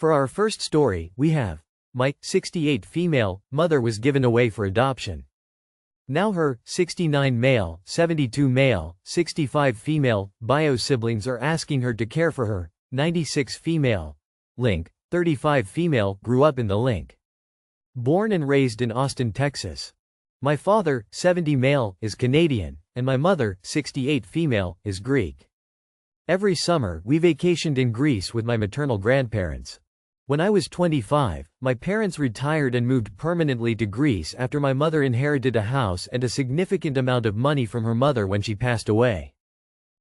For our first story, we have my 68 female mother was given away for adoption. Now her 69 male, 72 male, 65 female bio siblings are asking her to care for her 96 female link, 35 female grew up in the link. Born and raised in Austin, Texas. My father, 70 male, is Canadian, and my mother, 68 female, is Greek. Every summer, we vacationed in Greece with my maternal grandparents. When I was 25, my parents retired and moved permanently to Greece after my mother inherited a house and a significant amount of money from her mother when she passed away.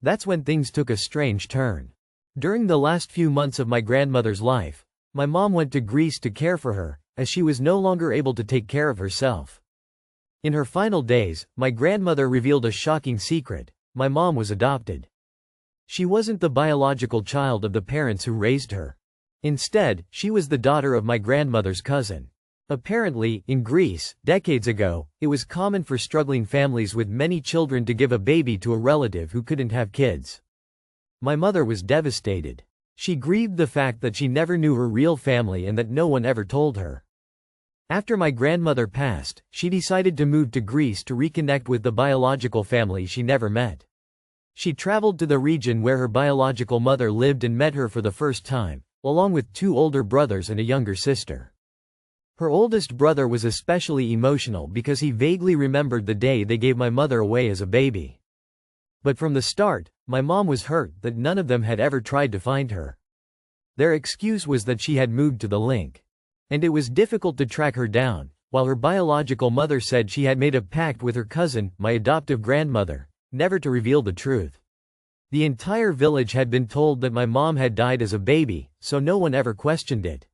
That's when things took a strange turn. During the last few months of my grandmother's life, my mom went to Greece to care for her, as she was no longer able to take care of herself. In her final days, my grandmother revealed a shocking secret: my mom was adopted. She wasn't the biological child of the parents who raised her. Instead, she was the daughter of my grandmother's cousin. Apparently, in Greece, decades ago, it was common for struggling families with many children to give a baby to a relative who couldn't have kids. My mother was devastated. She grieved the fact that she never knew her real family and that no one ever told her. After my grandmother passed, she decided to move to Greece to reconnect with the biological family she never met. She traveled to the region where her biological mother lived and met her for the first time, along with 2 older brothers and a younger sister. Her oldest brother was especially emotional because he vaguely remembered the day they gave my mother away as a baby. But from the start, my mom was hurt that none of them had ever tried to find her. Their excuse was that she had moved to the link, and it was difficult to track her down, while her biological mother said she had made a pact with her cousin, my adoptive grandmother, never to reveal the truth. The entire village had been told that my mom had died as a baby, so no one ever questioned it.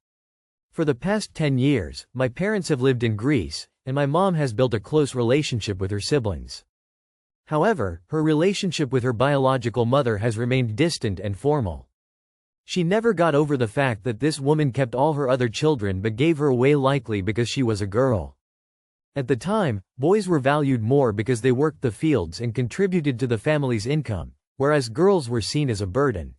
For the past 10 years, my parents have lived in Greece, and my mom has built a close relationship with her siblings. However, her relationship with her biological mother has remained distant and formal. She never got over the fact that this woman kept all her other children but gave her away, likely because she was a girl. At the time, boys were valued more because they worked the fields and contributed to the family's income, whereas girls were seen as a burden.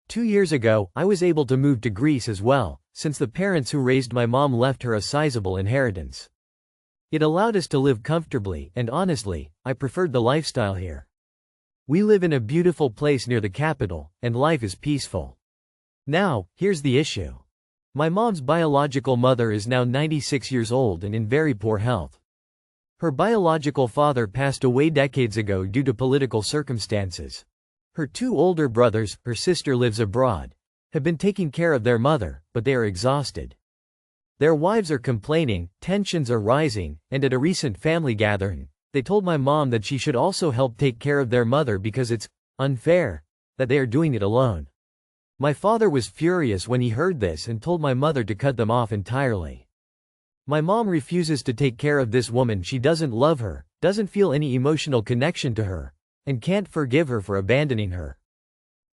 2 years ago, I was able to move to Greece as well, since the parents who raised my mom left her a sizable inheritance. It allowed us to live comfortably, and honestly, I preferred the lifestyle here. We live in a beautiful place near the capital, and life is peaceful. Now, here's the issue. My mom's biological mother is now 96 years old and in very poor health. Her biological father passed away decades ago due to political circumstances. Her 2 older brothers, her sister lives abroad, have been taking care of their mother, but they are exhausted. Their wives are complaining, tensions are rising, and at a recent family gathering, they told my mom that she should also help take care of their mother because it's unfair that they are doing it alone. My father was furious when he heard this and told my mother to cut them off entirely. My mom refuses to take care of this woman. She doesn't love her, doesn't feel any emotional connection to her, and can't forgive her for abandoning her.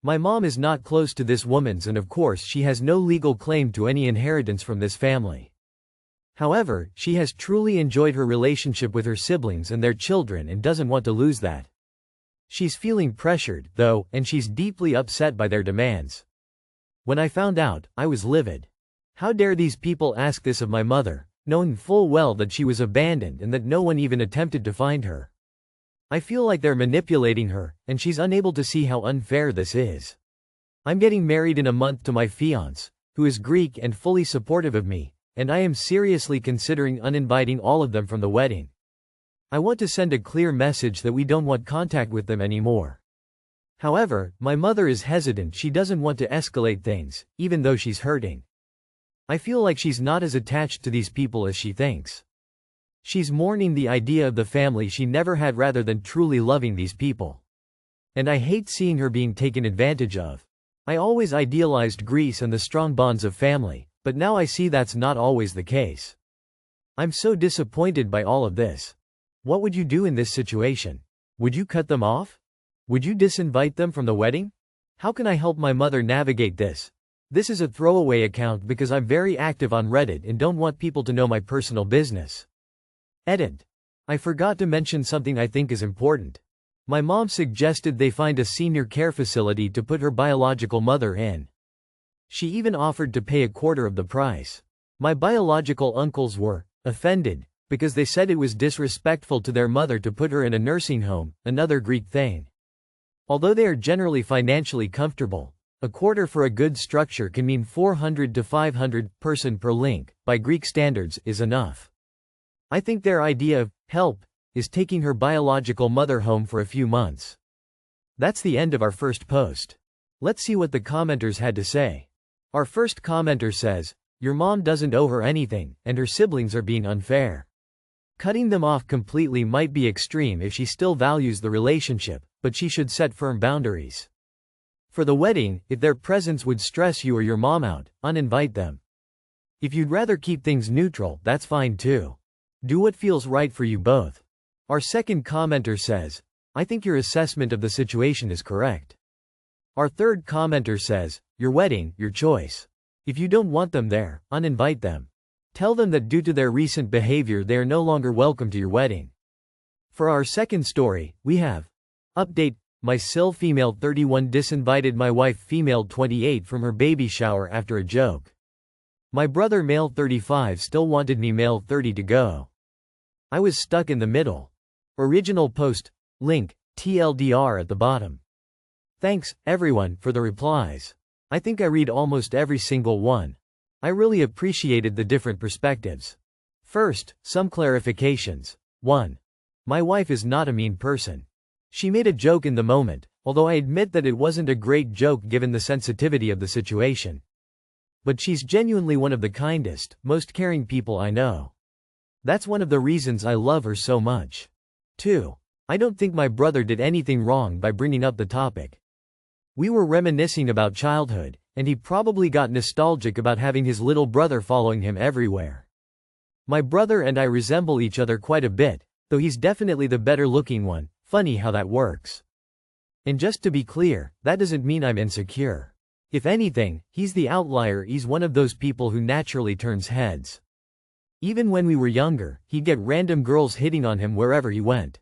My mom is not close to this woman's, and of course she has no legal claim to any inheritance from this family. However, she has truly enjoyed her relationship with her siblings and their children and doesn't want to lose that. She's feeling pressured, though, and she's deeply upset by their demands. When I found out, I was livid. How dare these people ask this of my mother, knowing full well that she was abandoned and that no one even attempted to find her. I feel like they're manipulating her, and she's unable to see how unfair this is. I'm getting married in a month to my fiancé, who is Greek and fully supportive of me, and I am seriously considering uninviting all of them from the wedding. I want to send a clear message that we don't want contact with them anymore. However, my mother is hesitant. She doesn't want to escalate things, even though she's hurting. I feel like she's not as attached to these people as she thinks. She's mourning the idea of the family she never had rather than truly loving these people. And I hate seeing her being taken advantage of. I always idealized Greece and the strong bonds of family, but now I see that's not always the case. I'm so disappointed by all of this. What would you do in this situation? Would you cut them off? Would you disinvite them from the wedding? How can I help my mother navigate this? This is a throwaway account because I'm very active on Reddit and don't want people to know my personal business. Edit. I forgot to mention something I think is important. My mom suggested they find a senior care facility to put her biological mother in. She even offered to pay a quarter of the price. My biological uncles were offended because they said it was disrespectful to their mother to put her in a nursing home, another Greek thing. Although they are generally financially comfortable, a quarter for a good structure can mean 400 to 500 person per link, by Greek standards, is enough. I think their idea of help is taking her biological mother home for a few months. That's the end of our first post. Let's see what the commenters had to say. Our first commenter says, "Your mom doesn't owe her anything, and her siblings are being unfair. Cutting them off completely might be extreme if she still values the relationship, but she should set firm boundaries. For the wedding, if their presence would stress you or your mom out, uninvite them. If you'd rather keep things neutral, that's fine too. Do what feels right for you both." Our second commenter says, "I think your assessment of the situation is correct." Our third commenter says, "Your wedding, your choice. If you don't want them there, uninvite them. Tell them that due to their recent behavior they are no longer welcome to your wedding." For our second story, we have update: my sil female 31 disinvited my wife female 28 from her baby shower after a joke. My brother male 35 still wanted me male 30 to go. I was stuck in the middle. Original post, link, TLDR at the bottom. Thanks, everyone, for the replies. I think I read almost every single one. I really appreciated the different perspectives. First, some clarifications. 1. My wife is not a mean person. She made a joke in the moment, although I admit that it wasn't a great joke given the sensitivity of the situation. But she's genuinely one of the kindest, most caring people I know. That's one of the reasons I love her so much. 2. I don't think my brother did anything wrong by bringing up the topic. We were reminiscing about childhood, and he probably got nostalgic about having his little brother following him everywhere. My brother and I resemble each other quite a bit, though he's definitely the better looking one. Funny how that works. And just to be clear, that doesn't mean I'm insecure. If anything, he's the outlier. He's one of those people who naturally turns heads. Even when we were younger, he'd get random girls hitting on him wherever he went.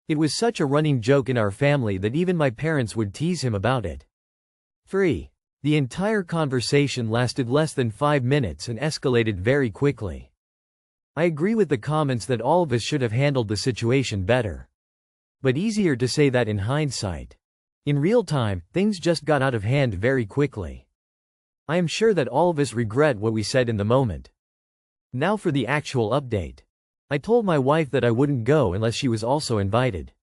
It was such a running joke in our family that even my parents would tease him about it. 3. The entire conversation lasted less than 5 minutes and escalated very quickly. I agree with the comments that all of us should have handled the situation better. But easier to say that in hindsight. In real time, things just got out of hand very quickly. I am sure that all of us regret what we said in the moment. Now for the actual update. I told my wife that I wouldn't go unless she was also invited.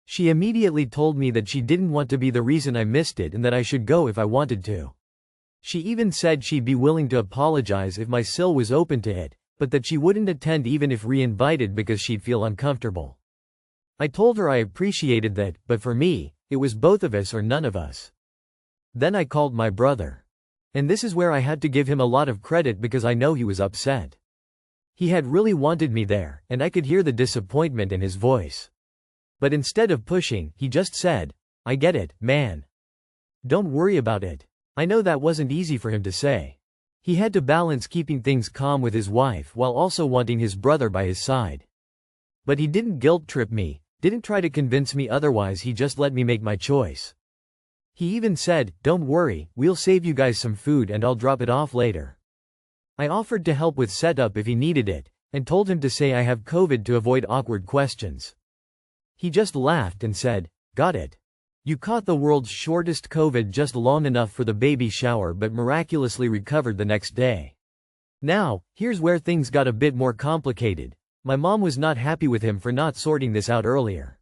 She immediately told me that she didn't want to be the reason I missed it and that I should go if I wanted to. She even said she'd be willing to apologize if my sil was open to it, but that she wouldn't attend even if re-invited because she'd feel uncomfortable. I told her I appreciated that, but for me, it was both of us or none of us. Then I called my brother. And this is where I had to give him a lot of credit because I know he was upset. He had really wanted me there, and I could hear the disappointment in his voice. But instead of pushing, he just said, "I get it, man. Don't worry about it." I know that wasn't easy for him to say. He had to balance keeping things calm with his wife while also wanting his brother by his side. But he didn't guilt-trip me, didn't try to convince me otherwise, he just let me make my choice. He even said, "Don't worry, we'll save you guys some food and I'll drop it off later." I offered to help with setup if he needed it, and told him to say I have COVID to avoid awkward questions. He just laughed and said, "Got it. You caught the world's shortest COVID just long enough for the baby shower but miraculously recovered the next day." Now, here's where things got a bit more complicated. My mom was not happy with him for not sorting this out earlier.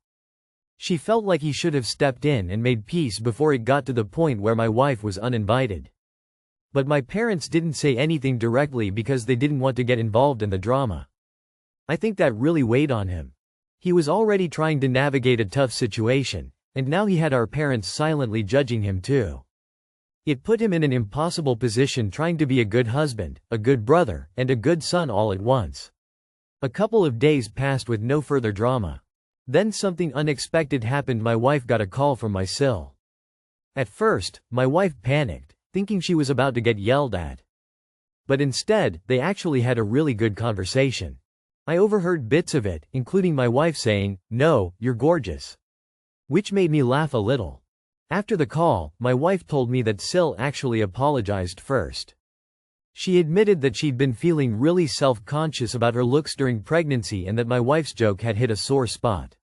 She felt like he should have stepped in and made peace before it got to the point where my wife was uninvited. But my parents didn't say anything directly because they didn't want to get involved in the drama. I think that really weighed on him. He was already trying to navigate a tough situation, and now he had our parents silently judging him too. It put him in an impossible position trying to be a good husband, a good brother, and a good son all at once. A couple of days passed with no further drama. Then something unexpected happened. My wife got a call from my sil. At first, my wife panicked, thinking she was about to get yelled at. But instead, they actually had a really good conversation. I overheard bits of it, including my wife saying, "No, you're gorgeous." Which made me laugh a little. After the call, my wife told me that Sil actually apologized first. She admitted that she'd been feeling really self-conscious about her looks during pregnancy and that my wife's joke had hit a sore spot.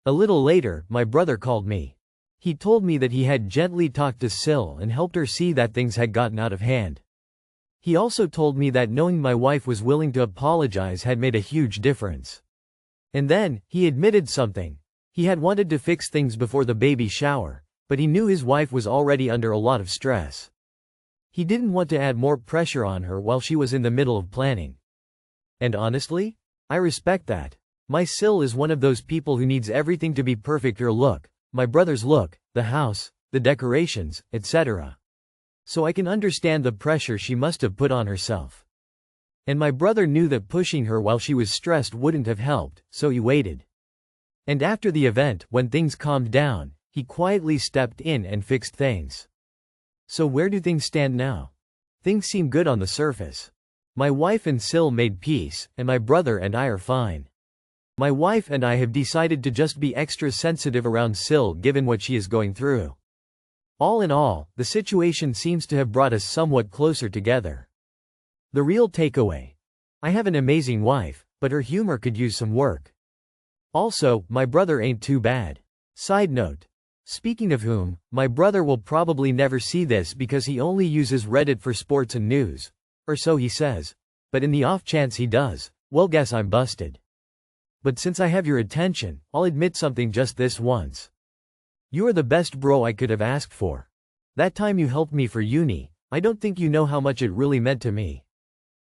A little later, my brother called me. He told me that he had gently talked to Sil and helped her see that things had gotten out of hand. He also told me that knowing my wife was willing to apologize had made a huge difference. And then, he admitted something. He had wanted to fix things before the baby shower, but he knew his wife was already under a lot of stress. He didn't want to add more pressure on her while she was in the middle of planning. And honestly, I respect that. My Sil is one of those people who needs everything to be perfect: her look, my brother's look, the house, the decorations, etc. So I can understand the pressure she must have put on herself. And my brother knew that pushing her while she was stressed wouldn't have helped, so he waited. And after the event, when things calmed down, he quietly stepped in and fixed things. So where do things stand now? Things seem good on the surface. My wife and Sil made peace, and my brother and I are fine. My wife and I have decided to just be extra sensitive around Sil given what she is going through. All in all, the situation seems to have brought us somewhat closer together. The real takeaway: I have an amazing wife, but her humor could use some work. Also, my brother ain't too bad. Side note. Speaking of whom, my brother will probably never see this because he only uses Reddit for sports and news. Or so he says. But in the off chance he does, well, guess I'm busted. But since I have your attention, I'll admit something just this once. You are the best bro I could have asked for. That time you helped me for uni, I don't think you know how much it really meant to me.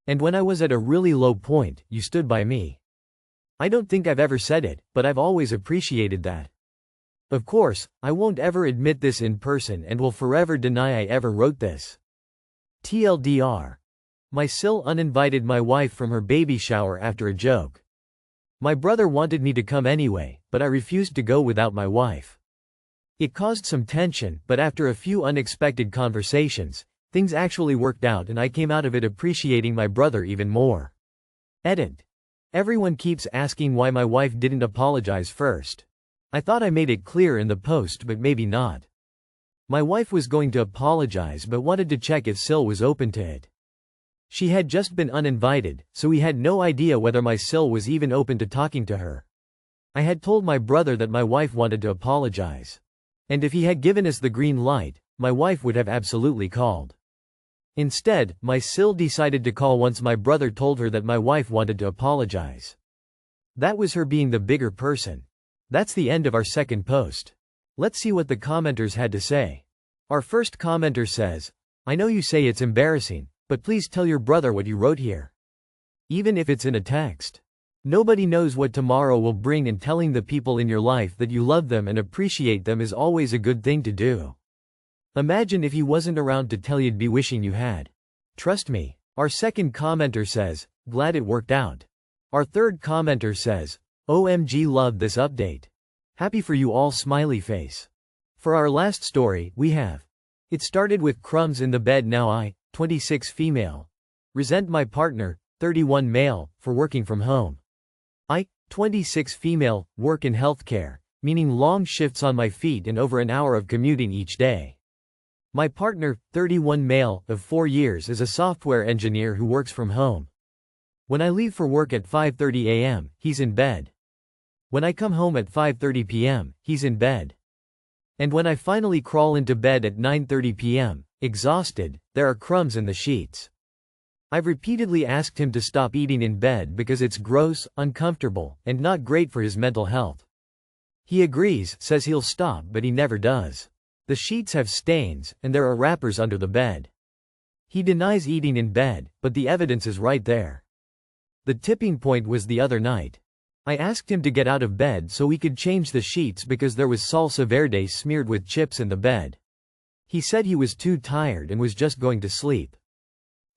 And when I was at a really low point, you stood by me. I don't think I've ever said it, but I've always appreciated that. Of course, I won't ever admit this in person and will forever deny I ever wrote this. TLDR. My Sil uninvited my wife from her baby shower after a joke. My brother wanted me to come anyway, but I refused to go without my wife. It caused some tension, but after a few unexpected conversations, things actually worked out and I came out of it appreciating my brother even more. Edit. Everyone keeps asking why my wife didn't apologize first. I thought I made it clear in the post, but maybe not. My wife was going to apologize but wanted to check if Sil was open to it. She had just been uninvited, so we had no idea whether my Sil was even open to talking to her. I had told my brother that my wife wanted to apologize. And if he had given us the green light, my wife would have absolutely called. Instead, my Sil decided to call once my brother told her that my wife wanted to apologize. That was her being the bigger person. That's the end of our second post. Let's see what the commenters had to say. Our first commenter says, I know you say it's embarrassing, but please tell your brother what you wrote here. Even if it's in a text. Nobody knows what tomorrow will bring, and telling the people in your life that you love them and appreciate them is always a good thing to do. Imagine if he wasn't around to tell you'd be wishing you had. Trust me. Our second commenter says, glad it worked out. Our third commenter says, OMG, love this update. Happy for you all, smiley face. For our last story, we have. It started with crumbs in the bed. Now I, 26 female. Resent my partner, 31 male, for working from home. I, 26 female, work in healthcare, meaning long shifts on my feet and over an hour of commuting each day. My partner, 31 male, of 4 years, is a software engineer who works from home. When I leave for work at 5:30 a.m., he's in bed. When I come home at 5:30 p.m., he's in bed. And when I finally crawl into bed at 9:30 p.m., exhausted, there are crumbs in the sheets. I've repeatedly asked him to stop eating in bed because it's gross, uncomfortable, and not great for his mental health. He agrees, says he'll stop, but he never does. The sheets have stains, and there are wrappers under the bed. He denies eating in bed, but the evidence is right there. The tipping point was the other night. I asked him to get out of bed so we could change the sheets because there was salsa verde smeared with chips in the bed. He said he was too tired and was just going to sleep.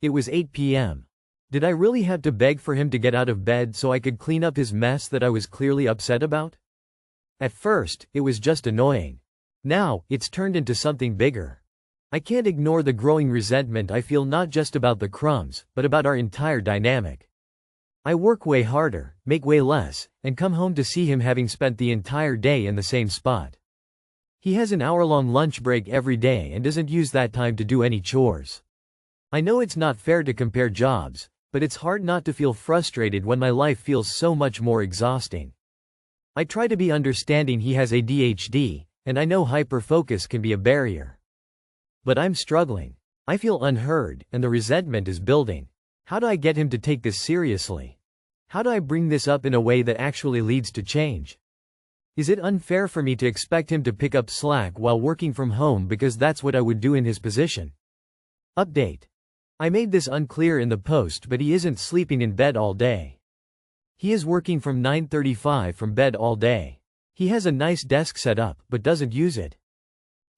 It was 8 p.m. Did I really have to beg for him to get out of bed so I could clean up his mess that I was clearly upset about? At first, it was just annoying. Now, it's turned into something bigger. I can't ignore the growing resentment I feel, not just about the crumbs, but about our entire dynamic. I work way harder, make way less, and come home to see him having spent the entire day in the same spot. He has an hour-long lunch break every day and doesn't use that time to do any chores. I know it's not fair to compare jobs, but it's hard not to feel frustrated when my life feels so much more exhausting. I try to be understanding he has ADHD, and I know hyperfocus can be a barrier. But I'm struggling. I feel unheard, and the resentment is building. How do I get him to take this seriously? How do I bring this up in a way that actually leads to change? Is it unfair for me to expect him to pick up slack while working from home because that's what I would do in his position? Update. I made this unclear in the post, but he isn't sleeping in bed all day. He is working from 9:35 from bed all day. He has a nice desk set up, but doesn't use it.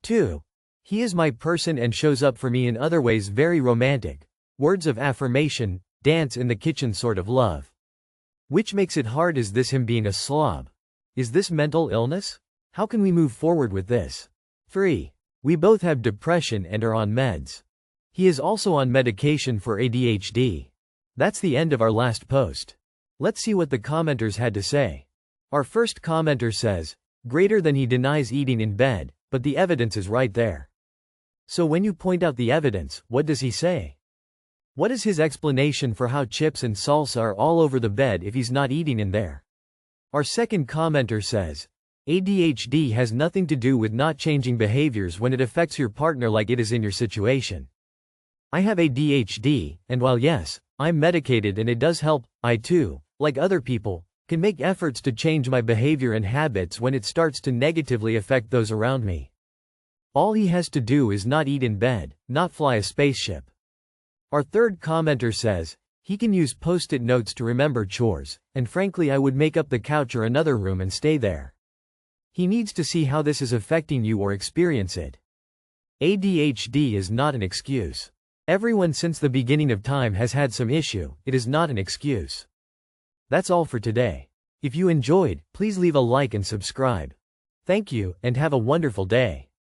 2. He is my person and shows up for me in other ways, very romantic. Words of affirmation, dance in the kitchen sort of love. Which makes it hard. Is this him being a slob? Is this mental illness? How can we move forward with this? 3. We both have depression and are on meds. He is also on medication for ADHD. That's the end of our last post. Let's see what the commenters had to say. Our first commenter says, greater than he denies eating in bed, but the evidence is right there. So when you point out the evidence, what does he say? What is his explanation for how chips and salsa are all over the bed if he's not eating in there? Our second commenter says, ADHD has nothing to do with not changing behaviors when it affects your partner like it is in your situation. I have ADHD, and while yes, I'm medicated and it does help, I too, like other people, can make efforts to change my behavior and habits when it starts to negatively affect those around me. All he has to do is not eat in bed, not fly a spaceship. Our third commenter says, he can use post-it notes to remember chores, and frankly I would make up the couch or another room and stay there. He needs to see how this is affecting you or experience it. ADHD is not an excuse. Everyone since the beginning of time has had some issue, it is not an excuse. That's all for today. If you enjoyed, please leave a like and subscribe. Thank you, and have a wonderful day.